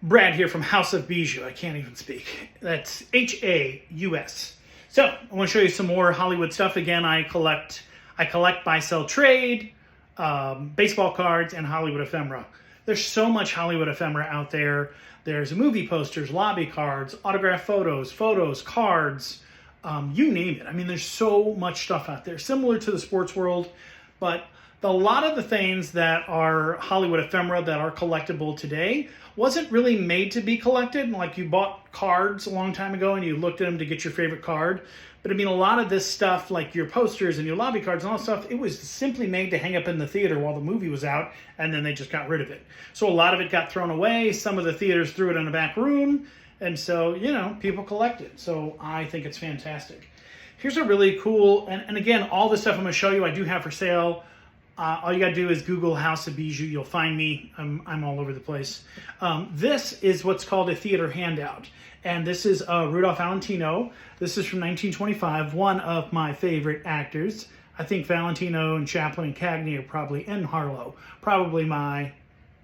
Brad here from House of Bijou. I can't even speak. That's Haus. So I want to show you some more Hollywood stuff. Again, I collect, buy, sell, trade, baseball cards, and Hollywood ephemera. There's so much Hollywood ephemera out there. There's movie posters, lobby cards, autographed photos, cards, you name it. I mean, there's so much stuff out there, similar to the sports world, but a lot of the things that are Hollywood ephemera that are collectible today wasn't really made to be collected. Like you bought cards a long time ago and you looked at them to get your favorite card. But I mean, a lot of this stuff, like your posters and your lobby cards and all that stuff, it was simply made to hang up in the theater while the movie was out, and then they just got rid of it. So a lot of it got thrown away. Some of the theaters threw it in the back room. And so, you know, people collect it. So I think it's fantastic. Here's a really cool, and again, all the stuff I'm going to show you, I do have for sale. All you got to do is Google House of Bijou. You'll find me. I'm all over the place. This is what's called a theater handout. And this is Rudolph Valentino. This is from 1925, one of my favorite actors. I think Valentino and Chaplin and Cagney are probably, and Harlow, probably my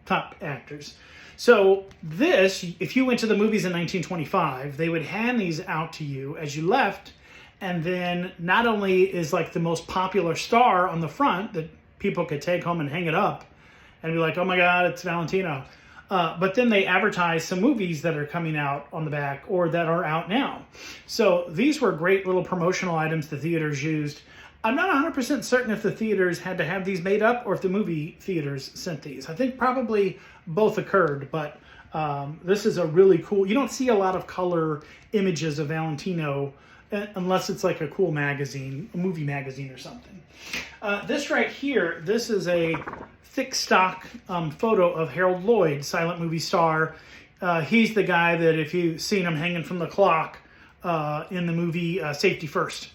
top actors. So this, if you went to the movies in 1925, they would hand these out to you as you left. And then not only is like the most popular star on the front that people could take home and hang it up and be like, oh my God, it's Valentino. But then they advertise some movies that are coming out on the back or that are out now. So these were great little promotional items the theaters used. I'm not 100% certain if the theaters had to have these made up or if the movie theaters sent these. I think probably both occurred, but this is a really cool, you don't see a lot of color images of Valentino unless it's like a cool magazine, a movie magazine or something. This right here, this is a thick stock photo of Harold Lloyd, silent movie star. He's the guy that if you've seen him hanging from the clock in the movie Safety First.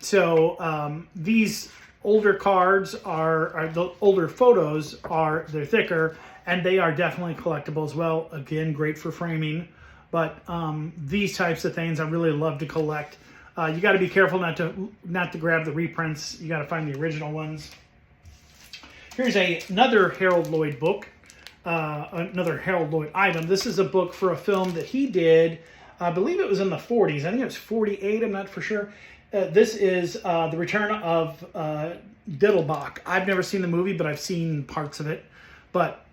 So these older cards are the older photos they're thicker and they are definitely collectible as well. Again, great for framing. But these types of things I really love to collect. You got to be careful not to grab the reprints. You got to find the original ones. Here's another Harold Lloyd book, another Harold Lloyd item. This is a book for a film that he did. I believe it was in the 40s. I think it was 48. I'm not for sure. This is The Return of Diddlebach. I've never seen the movie, but I've seen parts of it. But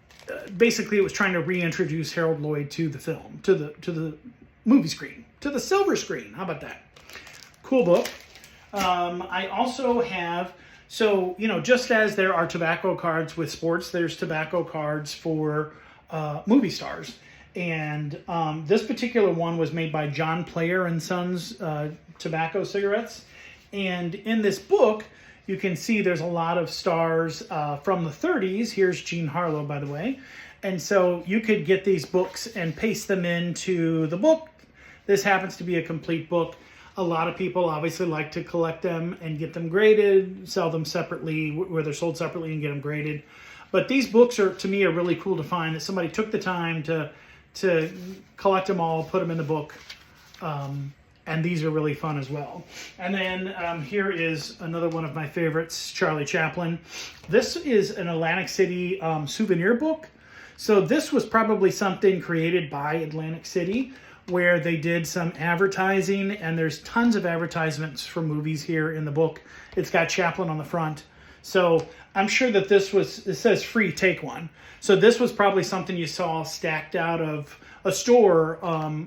basically, it was trying to reintroduce Harold Lloyd to the film, to the movie screen, to the silver screen. How about that? Cool book. I also have, so, you know, just as there are tobacco cards with sports, there's tobacco cards for movie stars. And this particular one was made by John Player and Sons Tobacco Cigarettes. And in this book, you can see there's a lot of stars from the 30s. Here's Jean Harlow, by the way. And so you could get these books and paste them into the book. This happens to be a complete book. A lot of people obviously like to collect them and get them graded, sell them separately, where they're sold separately and get them graded. But these books are, to me, are really cool to find, that somebody took the time to collect them all, put them in the book. And these are really fun as well. And then here is another one of my favorites, Charlie Chaplin. This is an Atlantic City souvenir book. So this was probably something created by Atlantic City, where they did some advertising, and there's tons of advertisements for movies here in the book. It's got Chaplin on the front. So I'm sure that it says free, take one. So this was probably something you saw stacked out of a store,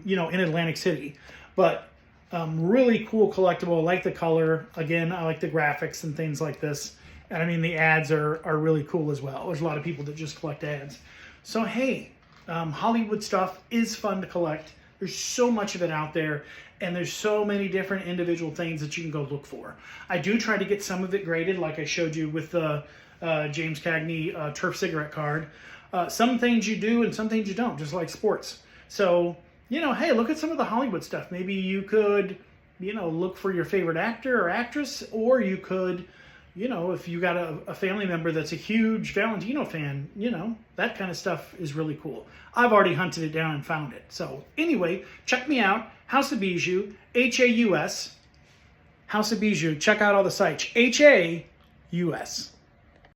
you know, in Atlantic City. But really cool collectible. I like the color. Again, I like the graphics and things like this. And I mean, the ads are really cool as well. There's a lot of people that just collect ads. So hey, Hollywood stuff is fun to collect. There's so much of it out there, and there's so many different individual things that you can go look for. I do try to get some of it graded, like I showed you with the James Cagney Turf cigarette card. Some things you do and some things you don't, just like sports. So, you know, hey, look at some of the Hollywood stuff. Maybe you could, you know, look for your favorite actor or actress, or you could, you know, if you got a family member that's a huge Valentino fan, you know, that kind of stuff is really cool. I've already hunted it down and found it. So anyway, check me out, House of Bijou, Haus, House of Bijou. Check out all the sites, Haus.